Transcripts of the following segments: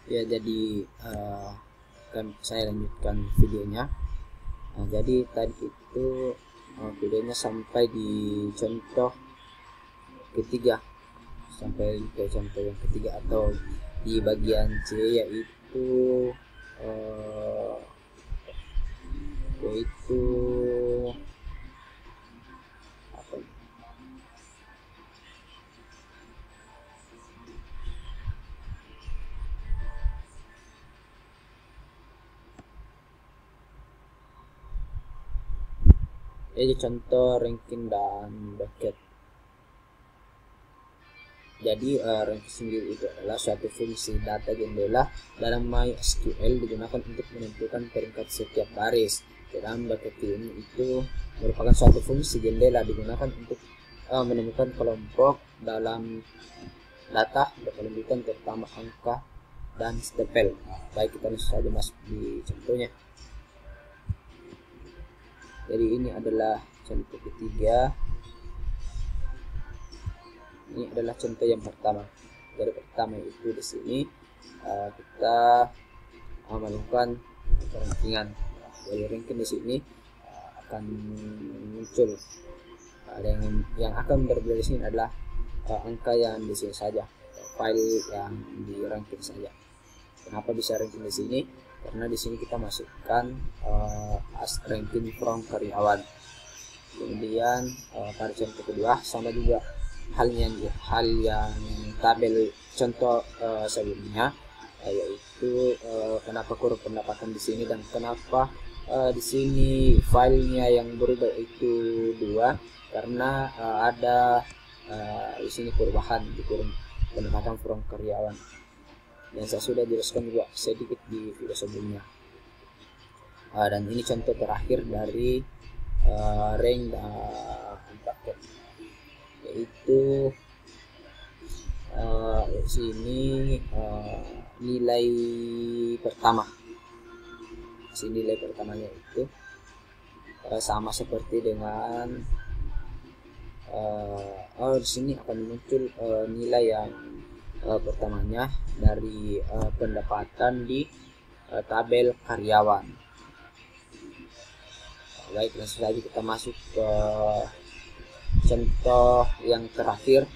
Ya, jadi kan saya lanjutkan videonya. Jadi tadi itu videonya sampai di contoh ketiga, sampai ke contoh yang ketiga atau di bagian C, yaitu uh, yaitu apa ini? Jadi contoh ranking dan bucket. Jadi ranking sendiri itu adalah suatu fungsi data jendela dalam MySQL digunakan untuk menentukan peringkat setiap baris. Dalam bucket ini itu merupakan suatu fungsi jendela digunakan untuk menemukan kelompok dalam data berkelanjutan, terutama angka dan stempel. Baik, kita langsung saja masuk di contohnya. Jadi ini adalah contoh ketiga. Ini adalah contoh yang pertama. Jadi pertama itu di sini kita melakukan rankingan. Jadi ranking di sini akan muncul yang akan berbeda di sini adalah angka yang di sini saja, file yang di ranking saja. Kenapa bisa ranking di sini? Karena di sini kita masukkan as ranking from karyawan. Kemudian pada contoh kedua sama juga hal yang tabel contoh sebelumnya, yaitu kenapa kurang pendapatan di sini dan kenapa di sini filenya yang berubah itu 2, karena ada di sini perubahan di kurang pendapatan from karyawan yang saya sudah jelaskan juga sedikit di video sebelumnya. Dan ini contoh terakhir dari rank dan bucket, yaitu sini nilai pertama. Sini nilai pertamanya itu sama seperti dengan di sini akan muncul nilai yang pertamanya dari pendapatan di tabel karyawan. Baik, langsung saja kita masuk ke contoh yang terakhir.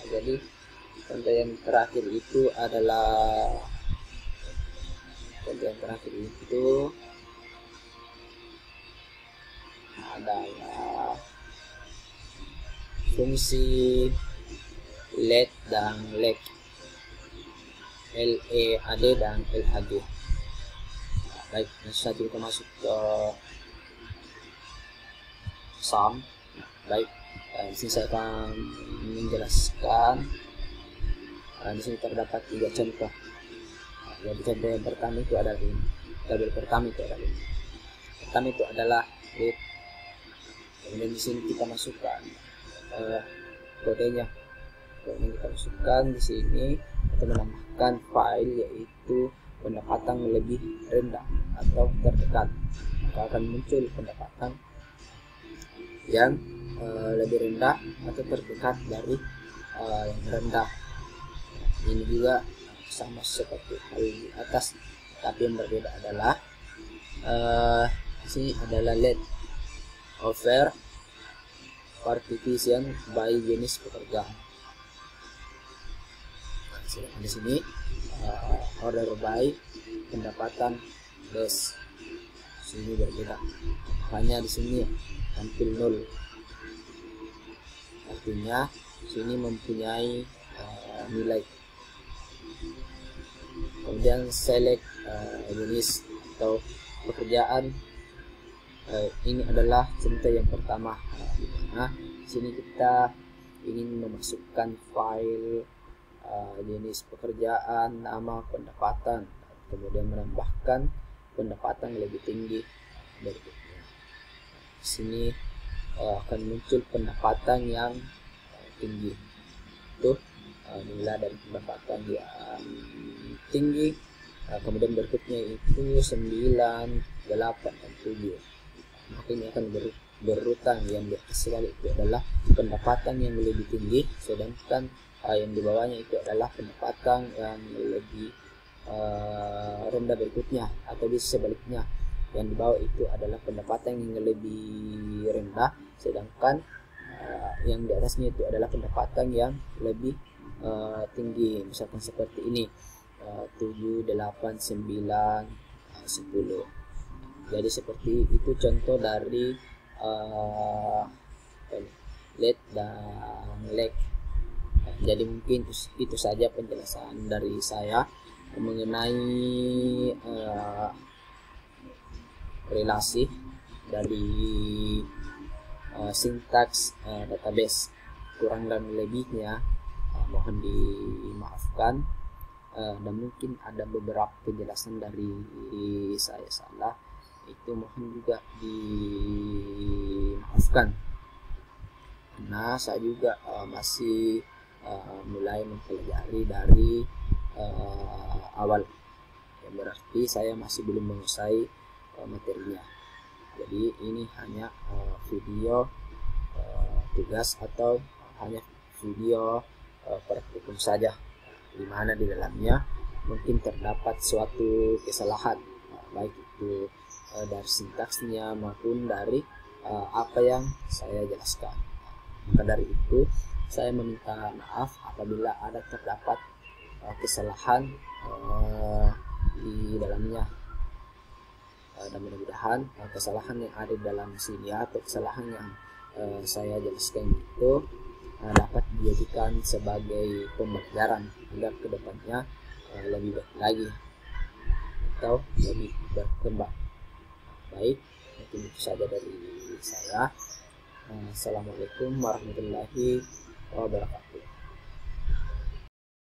Jadi contoh yang terakhir itu adalah fungsi let dan leg, LEAD dan LHG. Baik, langsung saja kita masuk ke sum. Baik, di sini saya akan menjelaskan. Di sini terdapat 3 contoh. Jadi contoh yang pertama itu adalah ini. Tabel pertama itu adalah ini. Pertama itu adalah read. Kemudian di sini kita masukkan kodenya. Kemudian kita masukkan di sini atau menambahkan file, yaitu pendapatan lebih rendah atau terdekat. Maka akan muncul pendapatan yang lebih rendah atau terdekat dari yang rendah. Ini juga sama seperti hal di atas, tapi yang berbeda adalah sini adalah let over partition by jenis pekerjaan. Nah, di sini order by pendapatan dash. Sini berbeda, hanya di sini tampil 0, artinya sini mempunyai nilai. Kemudian select jenis atau pekerjaan. Ini adalah contoh yang pertama. Nah, sini kita ingin memasukkan file jenis pekerjaan, nama, pendapatan, kemudian menambahkan pendapatan lebih tinggi berikutnya. Di sini akan muncul pendapatan yang tinggi, itu nilai dari pendapatan yang tinggi. Kemudian berikutnya itu 9, 8, dan 7. Maka ini akan berurutan. Yang di atas sekali itu adalah pendapatan yang lebih tinggi, sedangkan yang di bawahnya itu adalah pendapatan yang lebih rendah berikutnya, atau bisa sebaliknya, yang di bawah itu adalah pendapatan yang lebih rendah, sedangkan yang di atasnya itu adalah pendapatan yang lebih tinggi. Misalkan seperti ini, 7, 8, 9, 10. Jadi seperti itu contoh dari lead dan lag. Jadi mungkin itu saja penjelasan dari saya mengenai relasi dari sintaks database. Kurang dan lebihnya mohon dimaafkan, dan mungkin ada beberapa penjelasan dari saya salah, itu mohon juga dimaafkan, karena saya juga masih mulai mempelajari dari awal, yang berarti saya masih belum menguasai materinya. Jadi ini hanya video tugas atau hanya video praktikum saja, di mana di dalamnya mungkin terdapat suatu kesalahan, baik itu dari sintaksnya maupun dari apa yang saya jelaskan. Maka dari itu saya meminta maaf apabila ada terdapat kesalahan di dalamnya, dan mudah-mudahan kesalahan yang ada di dalam sini atau kesalahan yang saya jelaskan itu dapat dijadikan sebagai pembelajaran agar kedepannya lebih baik lagi atau lebih berkembang. Baik, mungkin itu saja dari saya. Assalamualaikum warahmatullahi wabarakatuh.